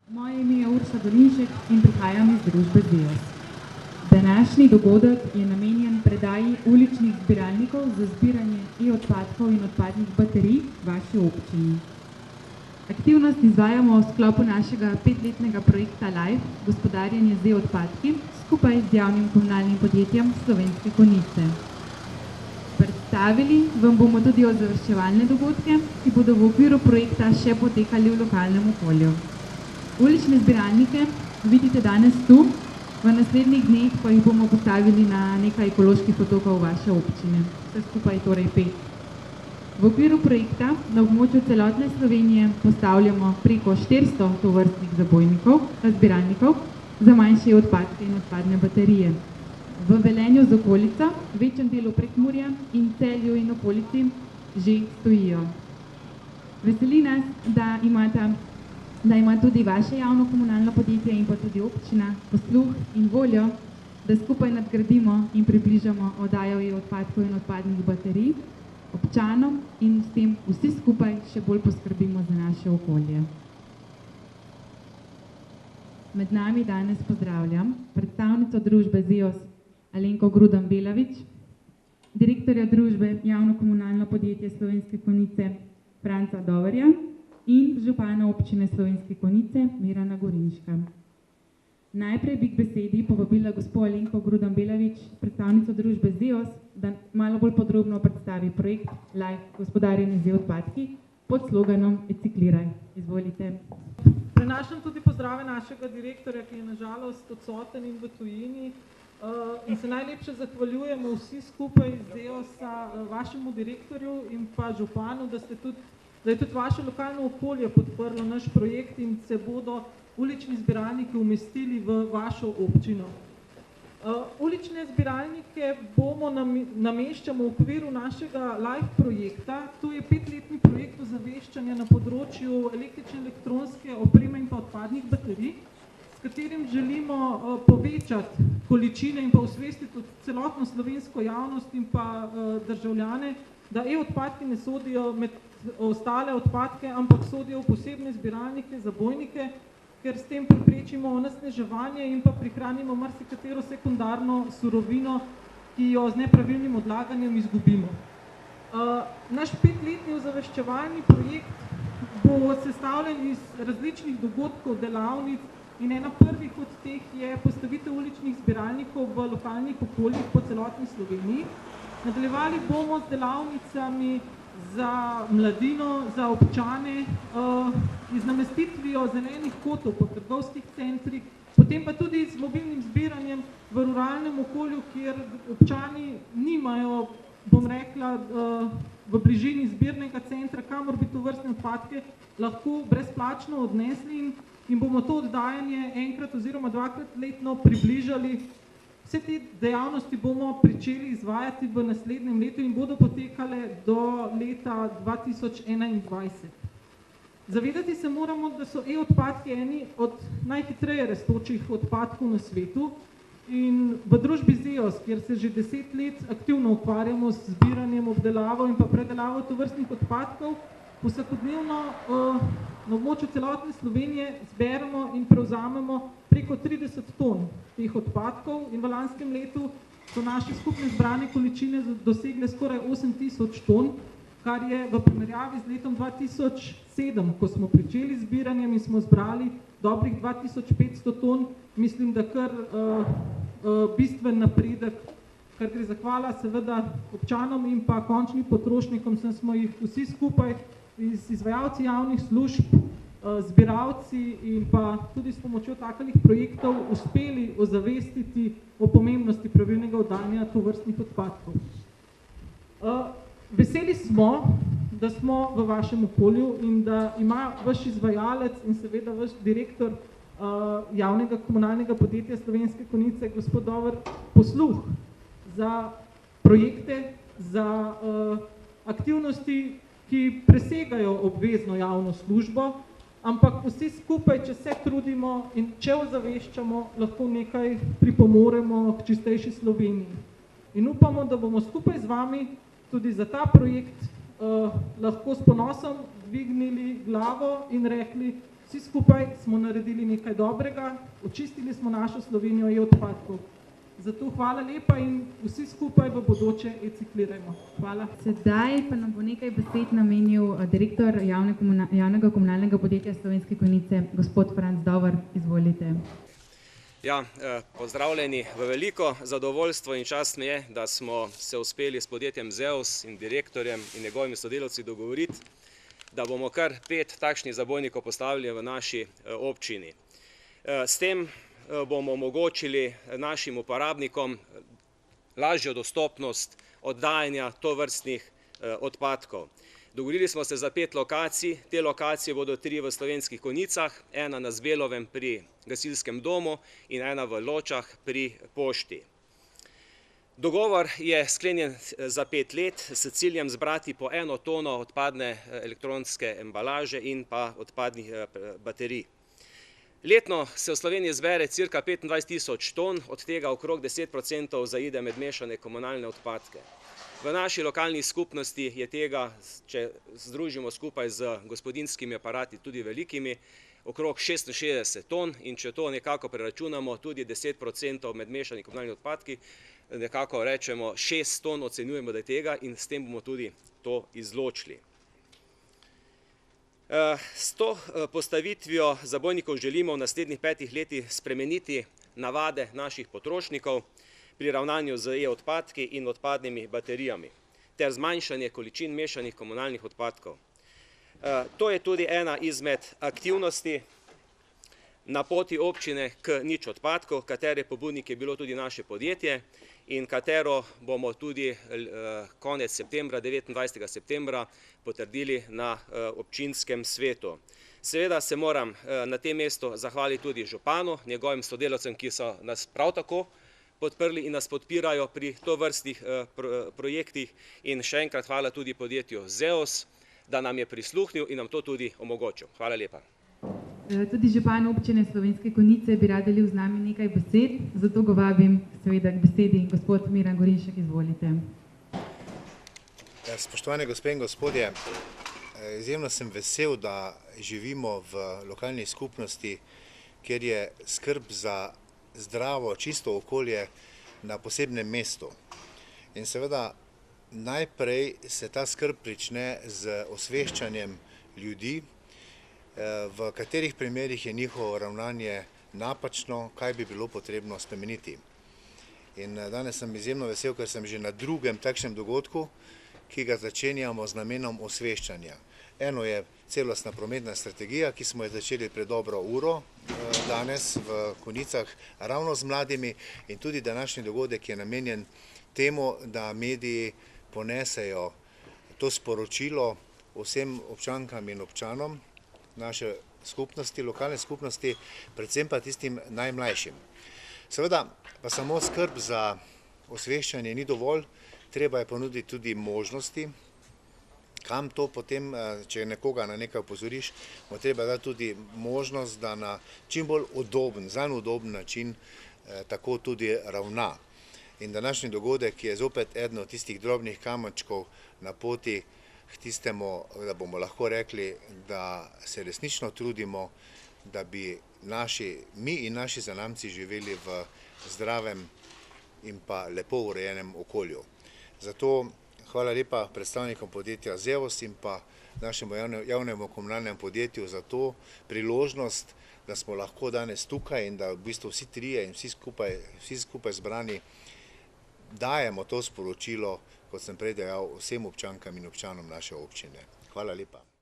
Moje ime je Urša Dolinšek in prihajam iz družbe Zeos. Današnji dogodek je namenjen predaji uličnih zbiralnikov za zbiranje e-odpadkov in odpadnih baterij vaši občini. Aktivnost izvajamo v sklopu našega 5-letnega projekta LIFE, gospodarjenje z e-odpadki, skupaj z javnim komunalnim podjetjem Slovenske Konjice. Predstavili vam bomo tudi ozaveščevalne dogodke, ki bodo v okviru projekta še potekali v lokalnem okolju. Ulične zbiralnike vidite danes tu, v naslednjih dneh pa jih bomo postavili na nekaj ekoloških otokov vaše občine. Vse skupaj torej 5. V okviru projekta na območju celotne Slovenije postavljamo preko 400 tovrstnih zbiralnikov za manjše odpadke in odpadne baterije. V Velenju z okolico, večjem delu Prekmurja in Celju in okolici že stojijo. Veseli nas, da ima tudi vaše javno komunalno podjetje in pa tudi občina posluh in voljo, da skupaj nadgradimo in približamo oddajo e-odpadkov in odpadnih baterij občanom in s tem vsi skupaj še bolj poskrbimo za naše okolje. Med nami danes pozdravljam predstavnico družbe Zeos Alenko Grudan-Belavič, direktorja družbe javno komunalno podjetje Slovenske Konjice Franca Doverja in župana občine Slovenske Konjice Mirana Gorinška. Najprej bi k besedi povabila gospo Alenko Grudan-Belavič, predstavnico družbe Zeos, da malo bolj podrobno predstavi projekt LIFE gospodarjenje z e-odpadki pod sloganom Recikliraj. Izvolite. Prenašam tudi pozdrave našega direktorja, ki je na žalost odsoten in v tujini. In se najlepše zahvaljujemo vsi skupaj z Zeosa, vašemu direktorju in pa županu, da je tudi vaše lokalno okolje podprlo naš projekt in se bodo ulični zbiralniki umestili v vašo občino. Ulične zbiralnike bomo nameščamo v okviru našega LIFE projekta. To je 5-letni projekt ozaveščanja na področju električne elektronske opreme in pa odpadnih baterij, s katerim želimo povečati količine in pa osvestiti celotno slovensko javnost in pa državljane, da e-odpadki ne sodijo med ostale odpadke, ampak sodijo v posebne zbiralnike, zabojnike, ker s tem preprečimo onesnaževanje in pa prihranimo marsikatero sekundarno surovino, ki jo z nepravilnim odlaganjem izgubimo. Naš 5-letni ozaveščevalni projekt bo sestavljen iz različnih dogodkov, delavnic in ena prvih od teh je postavitev uličnih zbiralnikov v lokalnih okoljih po celotni Sloveniji. Nadaljevali bomo z delavnicami za mladino, za občane, z namestitvijo zelenih kotov po trgovskih centrih, potem pa tudi z mobilnim zbiranjem v ruralnem okolju, kjer občani nimajo, bom rekla, v bližini zbirnega centra, kamor bi tovrstne odpadke lahko brezplačno odnesli in bomo to oddajanje enkrat oziroma 2-krat letno približali. Vse te dejavnosti bomo pričeli izvajati v naslednjem letu in bodo potekale do leta 2021. Zavedati se moramo, da so e-odpadki eni od najhitreje rastočih odpadkov na svetu in v družbi Zeos, kjer se že 10 let aktivno ukvarjamo z zbiranjem, obdelavo in pa predelavo tovrstnih odpadkov, vsakodnevno na območju celotne Slovenije zberemo in prevzamemo preko 30 ton teh odpadkov in v lanskem letu so naše skupne zbrane količine dosegle skoraj 8000 ton, kar je v primerjavi z letom 2007, ko smo pričeli z zbiranjem in smo zbrali dobrih 2500 ton, mislim, da kar bistven napredek, kar gre zahvala seveda občanom in pa končnim potrošnikom, smo jih vsi skupaj izvajalci javnih služb, zbiralci in pa tudi s pomočjo takih projektov uspeli ozavestiti o pomembnosti pravilnega oddajanja tovrstnih odpadkov. Veseli smo, da smo v vašem okolju in da ima vaš izvajalec in seveda vaš direktor javnega komunalnega podjetja Slovenske Konjice, gospod Dover, posluh za projekte, za aktivnosti, ki presegajo obvezno javno službo, ampak vsi skupaj, če se trudimo in če ozaveščamo, lahko nekaj pripomoremo k čistejši Sloveniji. In upamo, da bomo skupaj z vami tudi za ta projekt lahko s ponosom dvignili glavo in rekli, vsi skupaj smo naredili nekaj dobrega, očistili smo našo Slovenijo e-odpadkov. Zato hvala lepa in vsi skupaj v bodoče reciklirajmo. Hvala. Sedaj pa nam bo nekaj besed namenil direktor javnega komunalnega podjetja Slovenske Konjice, gospod Franc Dover. Izvolite. Ja, pozdravljeni. V veliko zadovoljstvo in čast mi je, da smo se uspeli s podjetjem Zeus in direktorjem in njegovimi sodelavci dogovoriti, da bomo kar 5 takšnih zabojnikov postavili v naši občini. S tem bomo omogočili našim uporabnikom lažjo dostopnost oddajanja tovrstnih odpadkov. Dogovorili smo se za 5 lokacij, te lokacije bodo 3 v Slovenskih Konjicah, ena na Zbelovem pri gasilskem domu in ena v Ločah pri pošti. Dogovor je sklenjen za 5 let s ciljem zbrati po 1 tono odpadne elektronske embalaže in pa odpadnih baterij. Letno se v Sloveniji zbere cirka 25.000 ton, od tega okrog 10% zaide med mešane komunalne odpadke. V naši lokalni skupnosti je tega, če združimo skupaj z gospodinjskimi aparati, tudi velikimi, okrog 660 ton in če to nekako preračunamo, tudi 10% med mešanimi komunalnimi odpadki, nekako rečemo 6 ton ocenjujemo, da je tega in s tem bomo tudi to izločili. S to postavitvijo zabojnikov želimo v naslednjih 5 letih spremeniti navade naših potrošnikov pri ravnanju z e-odpadki in odpadnimi baterijami ter zmanjšanje količin mešanih komunalnih odpadkov. To je tudi ena izmed aktivnosti na poti občine k nič odpadkov, katere pobudnik je bilo tudi naše podjetje in katero bomo tudi konec septembra, 29. septembra, potrdili na občinskem svetu. Seveda se moram na tem mestu zahvaliti tudi županu, njegovim sodelavcem, ki so nas prav tako podprli in nas podpirajo pri tovrstnih projektih in še enkrat hvala tudi podjetju Zeus, da nam je prisluhnil in nam to tudi omogočil. Hvala lepa. Tudi župan občine Slovenske Konjice bi rad delil z nami nekaj besed, zato ga vabim seveda k besedi. Gospod Miran Gorinšek, izvolite. Spoštovane gospe in gospodje, izjemno sem vesel, da živimo v lokalni skupnosti, kjer je skrb za zdravo, čisto okolje na posebnem mestu. In seveda najprej se ta skrb prične z osveščanjem ljudi, v katerih primerih je njihovo ravnanje napačno, kaj bi bilo potrebno spremeniti. In danes sem izjemno vesel, ker sem že na drugem takšnem dogodku, ki ga začenjamo z namenom osveščanja. Eno je celostna prometna strategija, ki smo jo začeli pred dobro uro danes v Konjicah, ravno z mladimi, in tudi današnji dogodek je namenjen temu, da mediji ponesejo to sporočilo vsem občankam in občanom naše skupnosti, lokalne skupnosti, predvsem pa tistim najmlajšim. Seveda pa samo skrb za osveščanje ni dovolj, treba je ponuditi tudi možnosti, kam to potem, če nekoga na nekaj opozoriš, mu treba dati tudi možnost, da na čim bolj udoben, zanj udoben način tako tudi ravna. In današnji dogodek je zopet eden od tistih drobnih kamenčkov na poti k tistemu, da bomo lahko rekli, da se resnično trudimo, da bi mi in naši zanamci živeli v zdravem in pa lepo urejenem okolju. Zato hvala lepa predstavnikom podjetja Zeus in pa našemu javnemu komunalnemu podjetju za to priložnost, da smo lahko danes tukaj in da v bistvu vsi trije in vsi skupaj zbrani dajemo to sporočilo, kot sem prej dejal, vsem občankam in občanom naše občine. Hvala lepa.